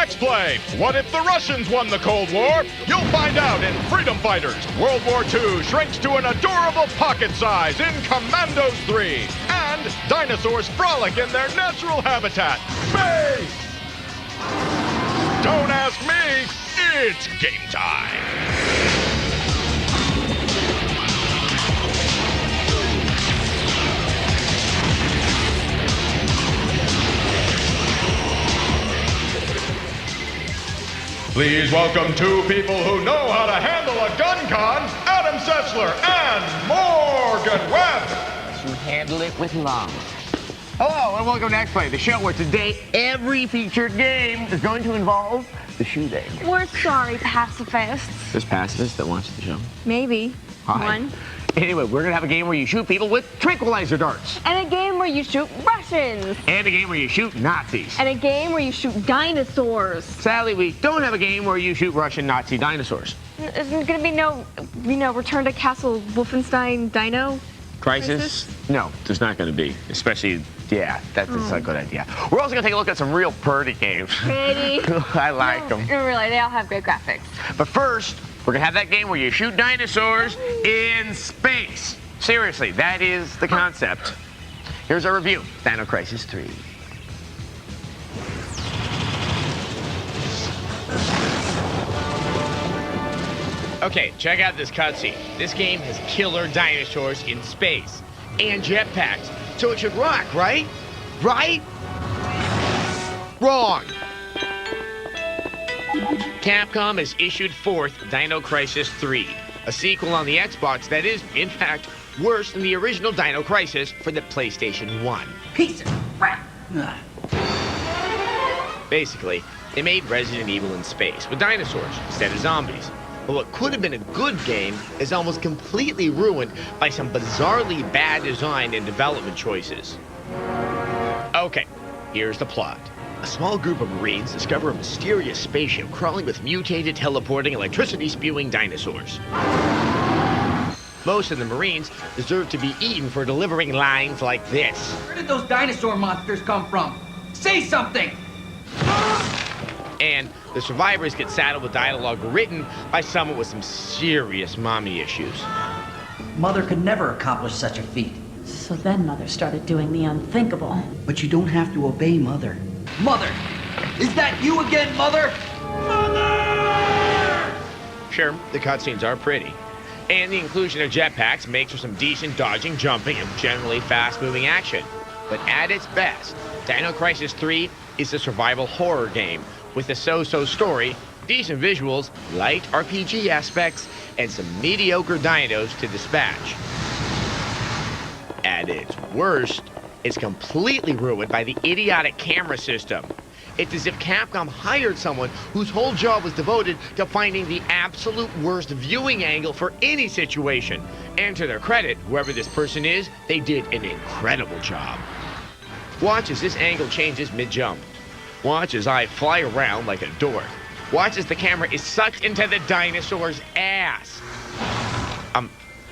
XPlay. What if the Russians won the Cold War? You'll find out in Freedom Fighters. World War II shrinks to an adorable pocket size in Commandos 3. And dinosaurs frolic in their natural habitat, space! Don't ask me, it's game time. Please welcome two people who know how to handle a gun con, Adam Setzler and Morgan Webb. You handle it with love. Hello and welcome to XPlay, the show where today every featured game is going to involve the shooting. We're sorry, pacifists. There's pacifists that watch the show. Maybe. Hi. One. Anyway, we're going to have a game where you shoot people with tranquilizer darts. And a game where you shoot Russians. And a game where you shoot Nazis. And a game where you shoot dinosaurs. Sadly, we don't have a game where you shoot Russian Nazi dinosaurs. Isn't there going to be no, Return to Castle Wolfenstein Dino Crisis? No, there's not going to be. Especially, yeah, that's a good idea. We're also going to take a look at some real pretty games. Pretty? I like them. Really, they all have great graphics. But first, we're going to have that game where you shoot dinosaurs in space. Seriously, that is the concept. Here's our review. Dino Crisis 3. Okay, check out this cutscene. This game has killer dinosaurs in space and jetpacks, so it should rock, right? Right? Wrong. Capcom has issued forth Dino Crisis 3, a sequel on the Xbox that is, in fact, worse than the original Dino Crisis for the PlayStation 1. Piece of crap. Basically, they made Resident Evil in space with dinosaurs instead of zombies. But what could have been a good game is almost completely ruined by some bizarrely bad design and development choices. Okay, here's the plot. A small group of Marines discover a mysterious spaceship crawling with mutated, teleporting, electricity-spewing dinosaurs. Most of the Marines deserve to be eaten for delivering lines like this. Where did those dinosaur monsters come from? Say something! And the survivors get saddled with dialogue written by someone with some serious mommy issues. Mother could never accomplish such a feat. So then Mother started doing the unthinkable. But you don't have to obey Mother. Mother! Is that you again, Mother? Mother! Sure, the cutscenes are pretty. And the inclusion of jetpacks makes for some decent dodging, jumping, and generally fast-moving action. But at its best, Dino Crisis 3 is a survival horror game with a so-so story, decent visuals, light RPG aspects, and some mediocre dinos to dispatch. At its worst, it's completely ruined by the idiotic camera system. It's as if Capcom hired someone whose whole job was devoted to finding the absolute worst viewing angle for any situation. And to their credit, whoever this person is, they did an incredible job. Watch as this angle changes mid-jump. Watch as I fly around like a dork. Watch as the camera is sucked into the dinosaur's ass.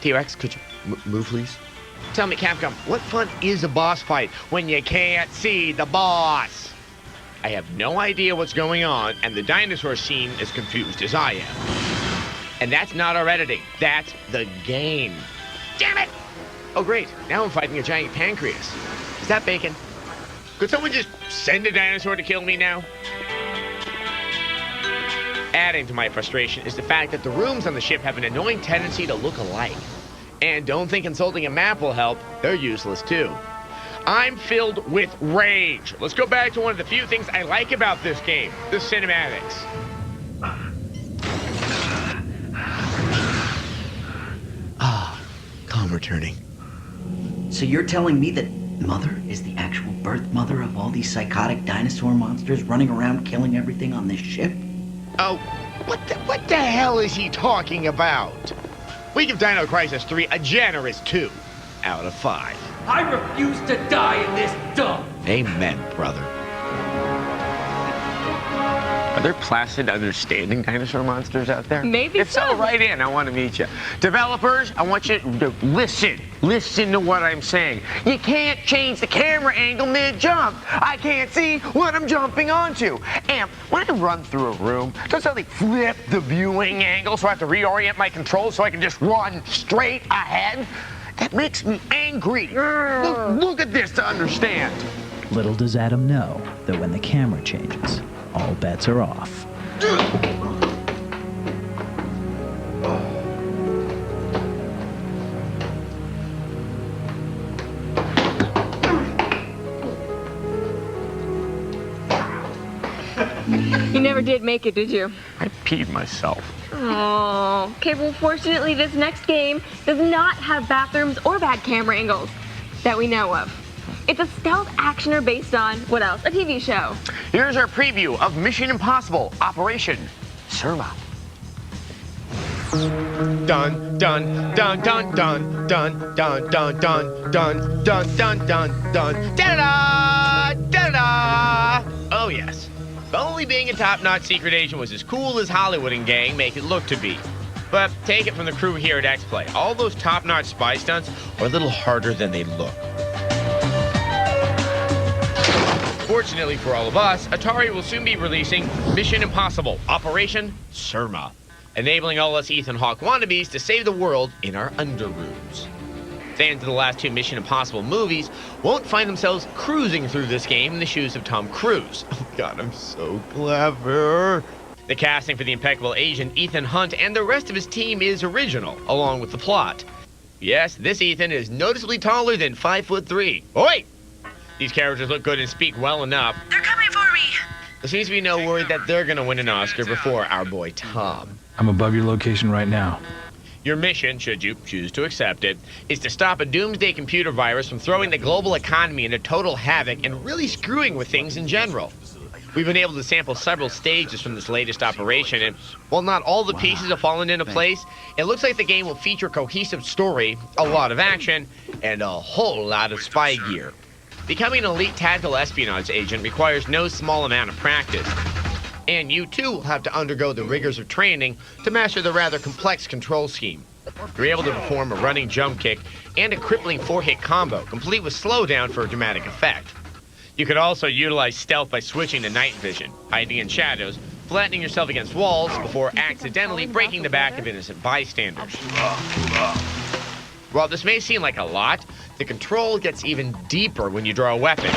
T-Rex, could you move, please? Tell me, Capcom, what fun is a boss fight when you can't see the boss? I have no idea what's going on, and the dinosaur seem as confused as I am. And that's not our editing. That's the game. Damn it! Oh, great. Now I'm fighting a giant pancreas. Is that bacon? Could someone just send a dinosaur to kill me now? Adding to my frustration is the fact that the rooms on the ship have an annoying tendency to look alike. And don't think consulting a map will help. They're useless too. I'm filled with rage. Let's go back to one of the few things I like about this game, the cinematics. Calm returning. So you're telling me that Mother is the actual birth mother of all these psychotic dinosaur monsters running around killing everything on this ship? Oh, what the hell is he talking about? We give Dino Crisis 3 a generous 2 out of 5. I refuse to die in this dump! Amen, brother. Are there placid, understanding dinosaur monsters out there? Maybe if so, write in. I want to meet you. Developers, I want you to listen. Listen to what I'm saying. You can't change the camera angle mid-jump. I can't see what I'm jumping onto. And when I run through a room, does that like flip the viewing angle so I have to reorient my controls so I can just run straight ahead? That makes me angry. Look at this to understand. Little does Adam know that when the camera changes, all bets are off. You never did make it, did you? I peed myself. Oh. Okay, well, fortunately, this next game does not have bathrooms or bad camera angles that we know of. It's a stealth actioner based on, what else? A TV show. Here's our preview of Mission Impossible Operation Surma. Dun dun dun dun dun dun dun dun dun dun dun dun dun dun da da da. Oh yes. If only being a top-notch secret agent was as cool as Hollywood and gang make it look to be. But take it from the crew here at XPlay. All those top-notch spy stunts are a little harder than they look. Fortunately for all of us, Atari will soon be releasing Mission Impossible Operation Surma, enabling all us Ethan Hawke wannabes to save the world in our underrooms. Fans of the last two Mission Impossible movies won't find themselves cruising through this game in the shoes of Tom Cruise. Oh God, I'm so clever. The casting for the impeccable agent Ethan Hunt and the rest of his team is original, along with the plot. Yes, this Ethan is noticeably taller than 5'3". Oh wait! These characters look good and speak well enough. They're coming for me! There seems to be no worry that they're gonna win an Oscar before our boy Tom. I'm above your location right now. Your mission, should you choose to accept it, is to stop a doomsday computer virus from throwing the global economy into total havoc and really screwing with things in general. We've been able to sample several stages from this latest operation, and while not all the pieces have fallen into place, it looks like the game will feature a cohesive story, a lot of action, and a whole lot of spy gear. Becoming an elite tactical espionage agent requires no small amount of practice. And you too will have to undergo the rigors of training to master the rather complex control scheme. You're able to perform a running jump kick and a crippling 4-hit combo, complete with slowdown for a dramatic effect. You could also utilize stealth by switching to night vision, hiding in shadows, flattening yourself against walls before accidentally breaking the back of innocent bystanders. While this may seem like a lot, the control gets even deeper when you draw a weapon.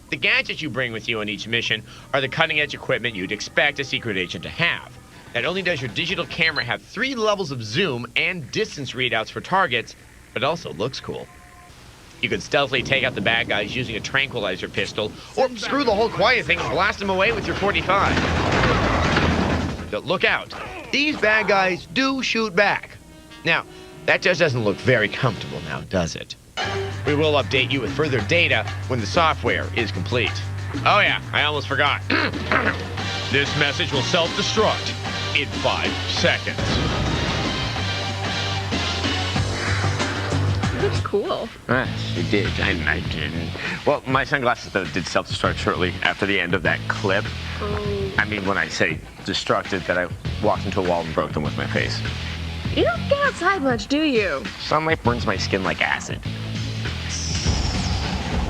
The gadgets you bring with you on each mission are the cutting-edge equipment you'd expect a secret agent to have. Not only does your digital camera have 3 levels of zoom and distance readouts for targets, but it also looks cool. You can stealthily take out the bad guys using a tranquilizer pistol, or screw the whole quiet thing and blast them away with your 45. But look out, these bad guys do shoot back. Now, that just doesn't look very comfortable now, does it? We will update you with further data when the software is complete. Oh yeah, I almost forgot. This message will self-destruct in 5 seconds. Looks cool. It did. I didn't. Well, my sunglasses, though, did self-destruct shortly after the end of that clip. Oh. I mean, when I say destructed, that I walked into a wall and broke them with my face. You don't get outside much, do you? Sunlight burns my skin like acid.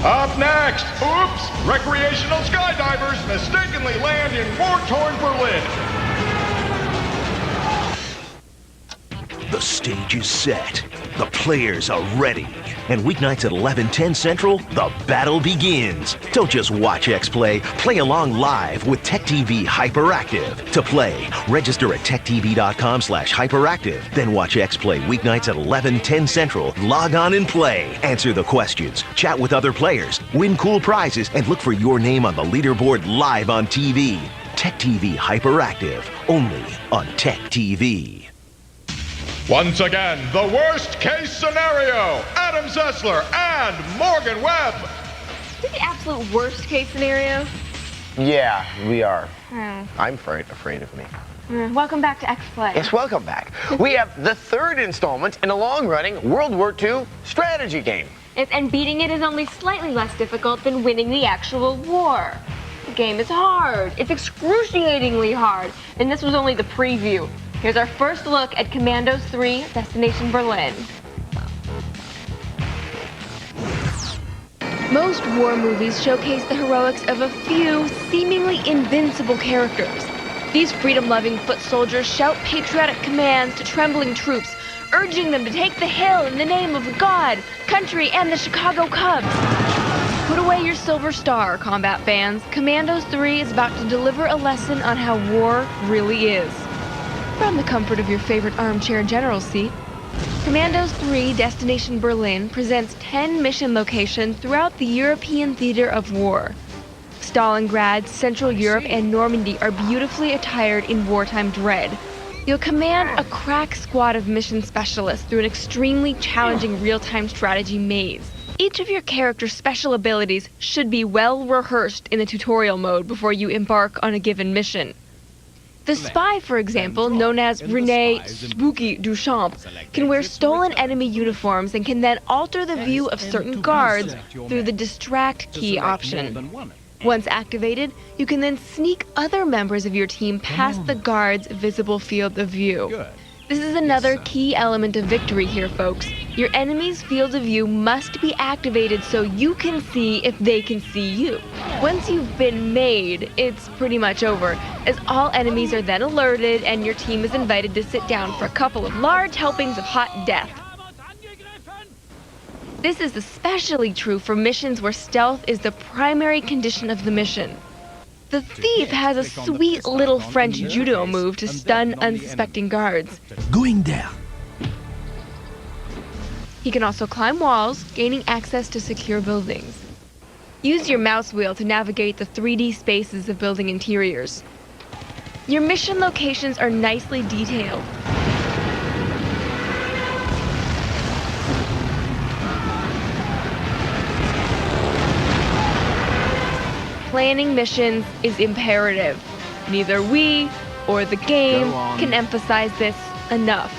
Up next, oops, recreational skydivers mistakenly land in war-torn Berlin. The stage is set. The players are ready. And weeknights at 11:10 Central, the battle begins. Don't just watch XPlay. Play along live with Tech TV Hyperactive. To play, register at techtv.com/hyperactive. Then watch XPlay weeknights at 11:10 Central. Log on and play. Answer the questions. Chat with other players. Win cool prizes. And look for your name on the leaderboard live on TV. Tech TV Hyperactive. Only on Tech TV. Once again, the worst-case scenario, Adam Zessler and Morgan Webb. Is the absolute worst case scenario? Yeah, we are. Oh. I'm afraid of me. Welcome back to XPlay. Yes, welcome back. We have the third installment in a long-running World War II strategy game. And beating it is only slightly less difficult than winning the actual war. game is hard. It's excruciatingly hard. And this was only the preview. Here's our first look at Commandos 3, Destination Berlin. Most war movies showcase the heroics of a few seemingly invincible characters. These freedom-loving foot soldiers shout patriotic commands to trembling troops, urging them to take the hill in the name of God, country, and the Chicago Cubs. Put away your silver star, combat fans. Commandos 3 is about to deliver a lesson on how war really is. From the comfort of your favorite armchair general's seat, Commandos 3 Destination Berlin presents 10 mission locations throughout the European theater of war. Stalingrad, Central Europe, and Normandy are beautifully attired in wartime dread. You'll command a crack squad of mission specialists through an extremely challenging real-time strategy maze. Each of your character's special abilities should be well rehearsed in the tutorial mode before you embark on a given mission. The spy, for example, known as René Spooky Duchamp, can wear stolen enemy uniforms and can then alter the view of certain guards through the distract key option. Once activated, you can then sneak other members of your team past the guard's visible field of view. This is another key element of victory here, folks. Your enemy's field of view must be activated so you can see if they can see you. Once you've been made, it's pretty much over, as all enemies are then alerted and your team is invited to sit down for a couple of large helpings of hot death. This is especially true for missions where stealth is the primary condition of the mission. The thief has a sweet little French judo move to stun unsuspecting guards. Going down. He can also climb walls, gaining access to secure buildings. Use your mouse wheel to navigate the 3D spaces of building interiors. Your mission locations are nicely detailed. Planning missions is imperative. Neither we or the game can emphasize this enough.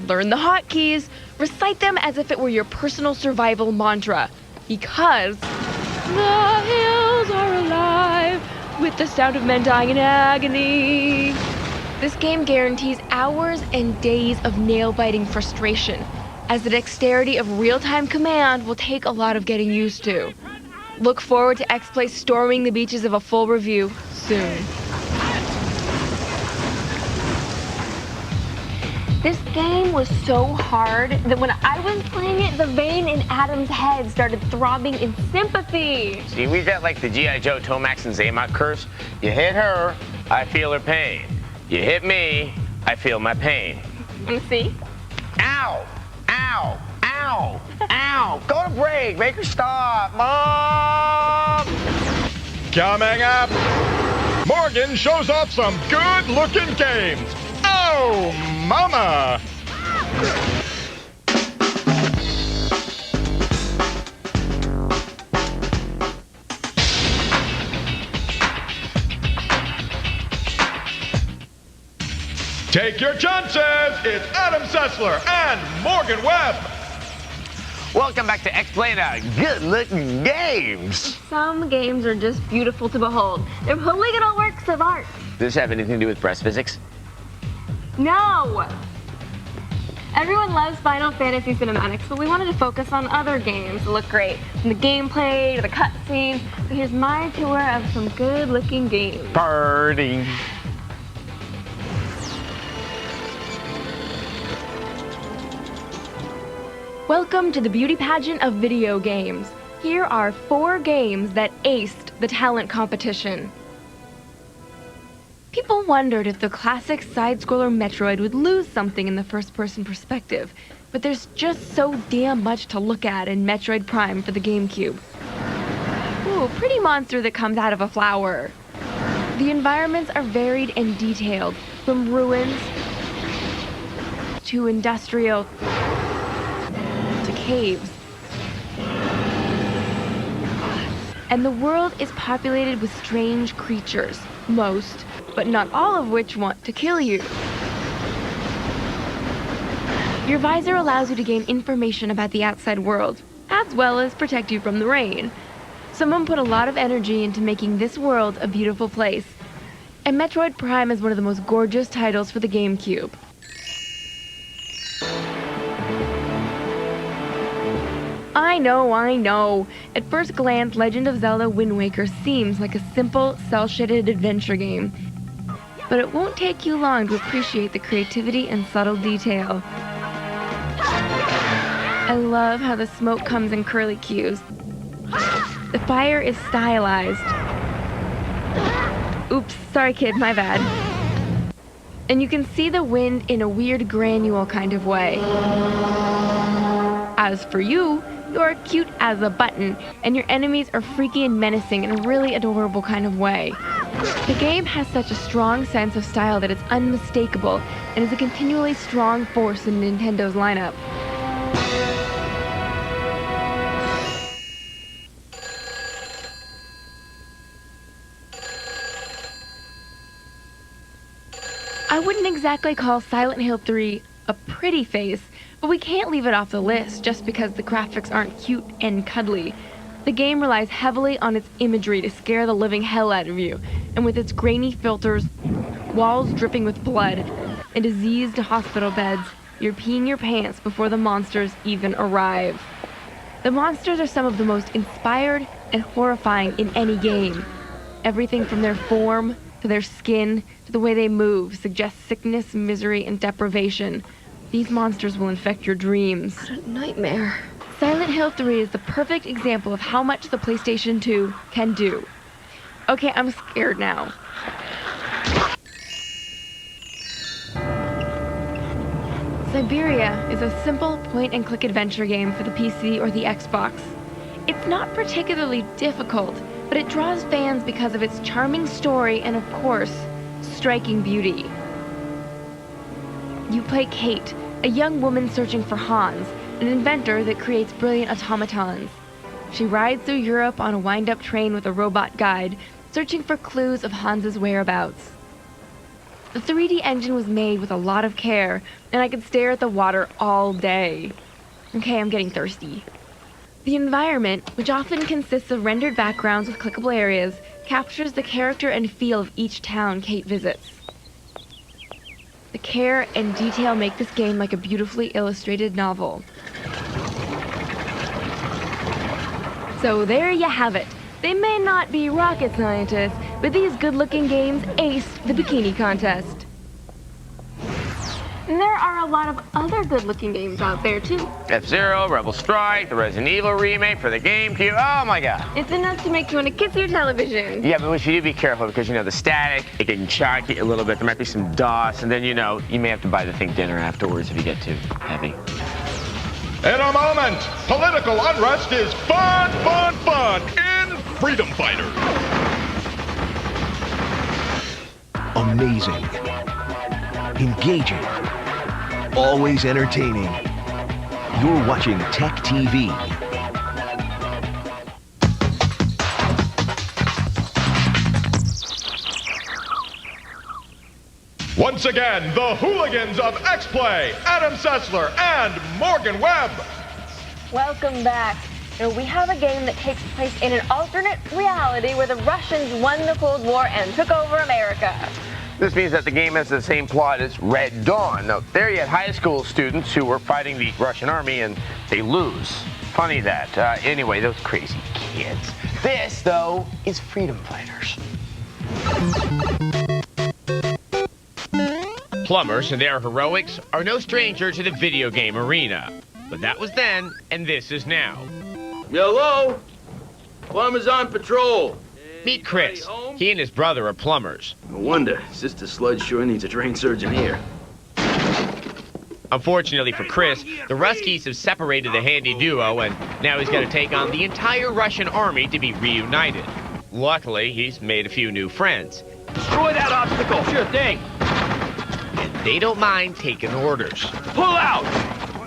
Learn the hotkeys, recite them as if it were your personal survival mantra, because the hills are alive with the sound of men dying in agony. This game guarantees hours and days of nail-biting frustration, as the dexterity of real-time command will take a lot of getting used to. Look forward to XPlay storming the beaches of a full review soon. This game was so hard that when I was playing it, the vein in Adam's head started throbbing in sympathy. See, we got like the G.I. Joe, Tomax, and Zaymot curse. You hit her, I feel her pain. You hit me, I feel my pain. Wanna see? Ow! Ow! Ow! Ow! Go to break! Make her stop! Mom! Coming up, Morgan shows off some good-looking games. Oh, mama! Take your chances! It's Adam Sessler and Morgan Webb. Welcome back to XPlay and good-looking games. Some games are just beautiful to behold. They're polygonal works of art. Does this have anything to do with breast physics? No! Everyone loves Final Fantasy cinematics, but we wanted to focus on other games that look great. From the gameplay to the cutscenes. So here's my tour of some good-looking games. Party. Welcome to the beauty pageant of video games. Here are 4 games that aced the talent competition. People wondered if the classic side-scroller Metroid would lose something in the first-person perspective, but there's just so damn much to look at in Metroid Prime for the GameCube. Ooh, pretty monster that comes out of a flower. The environments are varied and detailed, from ruins to industrial to caves. And the world is populated with strange creatures, most, but not all of which want to kill you. Your visor allows you to gain information about the outside world, as well as protect you from the rain. Someone put a lot of energy into making this world a beautiful place. And Metroid Prime is one of the most gorgeous titles for the GameCube. I know. At first glance, Legend of Zelda Wind Waker seems like a simple, cel-shaded adventure game. But it won't take you long to appreciate the creativity and subtle detail. I love how the smoke comes in curlicues. The fire is stylized. Oops, sorry kid, my bad. And you can see the wind in a weird granule kind of way. As for you, you're cute as a button, and your enemies are freaky and menacing in a really adorable kind of way. The game has such a strong sense of style that it's unmistakable, and is a continually strong force in Nintendo's lineup. I wouldn't exactly call Silent Hill 3 a pretty face, but we can't leave it off the list just because the graphics aren't cute and cuddly. The game relies heavily on its imagery to scare the living hell out of you, and with its grainy filters, walls dripping with blood, and diseased hospital beds, you're peeing your pants before the monsters even arrive. The monsters are some of the most inspired and horrifying in any game. Everything from their form, to their skin, to the way they move suggests sickness, misery, and deprivation. These monsters will infect your dreams. What a nightmare. Silent Hill 3 is the perfect example of how much the PlayStation 2 can do. Okay, I'm scared now. Siberia is a simple point-and-click adventure game for the PC or the Xbox. It's not particularly difficult, but it draws fans because of its charming story and, of course, striking beauty. You play Kate, a young woman searching for Hans, an inventor that creates brilliant automatons. She rides through Europe on a wind-up train with a robot guide, searching for clues of Hans's whereabouts. The 3D engine was made with a lot of care, and I could stare at the water all day. Okay, I'm getting thirsty. The environment, which often consists of rendered backgrounds with clickable areas, captures the character and feel of each town Kate visits. The care and detail make this game like a beautifully illustrated novel. So there you have it. They may not be rocket scientists, but these good-looking games aced the bikini contest. And there are a lot of other good-looking games out there, too. F-Zero, Rebel Strike, the Resident Evil remake for the GameCube. Oh, my God. It's enough to make you want to kiss your television. Yeah, but you be careful because, the static, it can shock you a little bit. There might be some DOS, and then, you may have to buy the thing dinner afterwards if you get too heavy. In a moment, political unrest is fun in Freedom Fighters. Amazing. Engaging. Always entertaining. You're watching Tech TV. Once again, the hooligans of XPlay, Adam Sessler and Morgan Webb. Welcome back. We have a game that takes place in an alternate reality where the Russians won the Cold War and took over America. This means that the game has the same plot as Red Dawn. Now, there you had high school students who were fighting the Russian army and they lose. Funny that. Anyway, those crazy kids. This, though, is Freedom Fighters. Plumbers and their heroics are no stranger to the video game arena. But that was then, and this is now. Hello? Plumbers on patrol. Meet Chris. He and his brother are plumbers. No wonder. Sister Sludge sure needs a trained surgeon here. Unfortunately for Chris, the Ruskies have separated the handy duo, and now he's got to take on the entire Russian army to be reunited. Luckily, he's made a few new friends. Destroy that obstacle. Sure thing. And they don't mind taking orders. Pull out!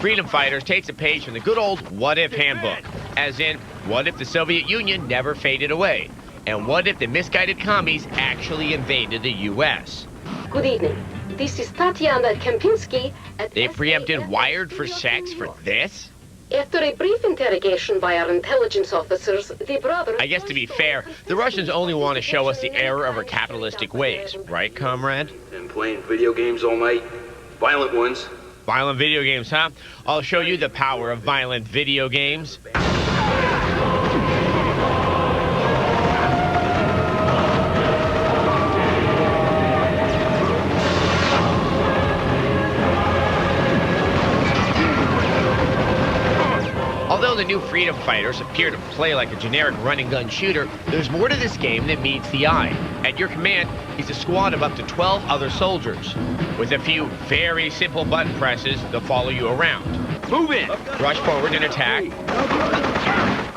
Freedom Fighters takes a page from the good old What If handbook. As in, what if the Soviet Union never faded away? And what if the misguided commies actually invaded the U.S.? Good evening. This is Tatiana Kempinski at They preempted Wired for Sex for this? After a brief interrogation by our intelligence officers, the brother... I guess to be fair, the Russians only want to show us the error of our capitalistic ways, right, comrade? And playing video games all night. Violent ones. Violent video games, huh? I'll show you the power of violent video games. Although the new Freedom Fighters appear to play like a generic run-and-gun shooter, there's more to this game than meets the eye. At your command is a squad of up to 12 other soldiers. With a few very simple button presses, they'll follow you around. Move in! Rush forward and attack,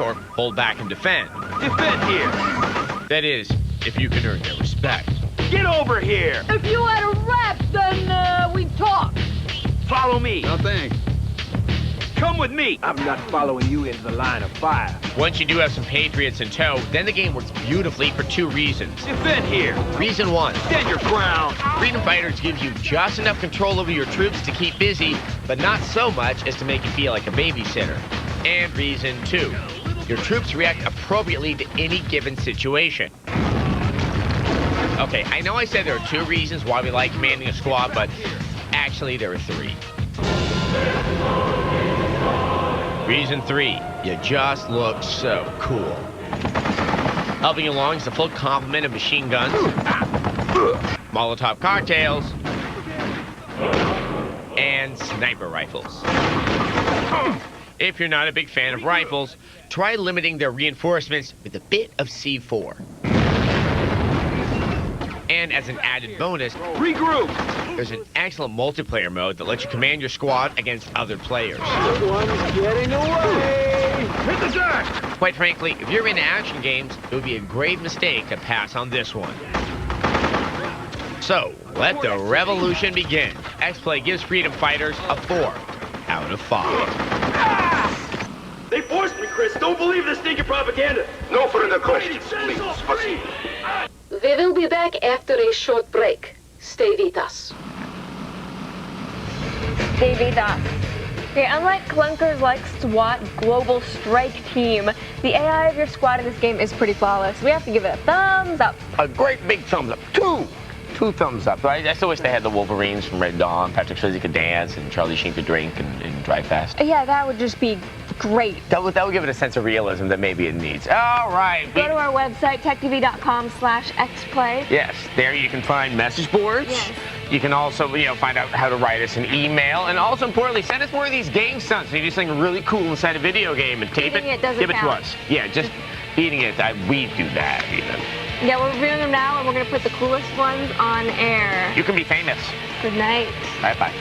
or hold back and defend. Defend here! That is, if you can earn their respect. Get over here! If you had a rap, then we'd talk. Follow me! No thanks. Come with me! I'm not following you into the line of fire. Once you do have some Patriots in tow, then the game works beautifully for two reasons. Defend here! Reason one. Stand your ground! Freedom Fighters gives you just enough control over your troops to keep busy, but not so much as to make you feel like a babysitter. And reason two. Your troops react appropriately to any given situation. Okay, I know I said there are two reasons why we like commanding a squad, but actually there are three. Reason three, you just look so cool. Helping you along is a full complement of machine guns, Molotov cocktails, and sniper rifles. If you're not a big fan of rifles, try limiting their reinforcements with a bit of C4. And as an added bonus, regroup! There's an excellent multiplayer mode that lets you command your squad against other players. One's getting away! Hit the deck! Quite frankly, if you're into action games, it would be a grave mistake to pass on this one. So, let the revolution begin. XPlay gives Freedom Fighters a 4 out of 5. Ah! They forced me, Chris. Don't believe this stinking propaganda. No further questions, please. We will be back after a short break. Stay with us. Stay with us. Okay, unlike clunkers like SWAT, Global Strike Team, the AI of your squad in this game is pretty flawless. We have to give it a thumbs up. A great big thumbs up. Two thumbs up. I still wish they had the Wolverines from Red Dawn. Patrick Swayze could dance, and Charlie Sheen could drink and drive fast. Yeah, that would just be great. That would give it a sense of realism that maybe it needs. All right. Go to our website, techtv.com/xplay. Yes, there you can find message boards. Yes. You can also, find out how to write us an email, and also importantly, send us more of these game stunts. If you do something really cool inside a video game and tape Beating it, it doesn't give it count. to us. Yeah, just beating it. We do that even. Yeah, we're reviewing them now, and we're going to put the coolest ones on air. You can be famous. Good night. Bye-bye.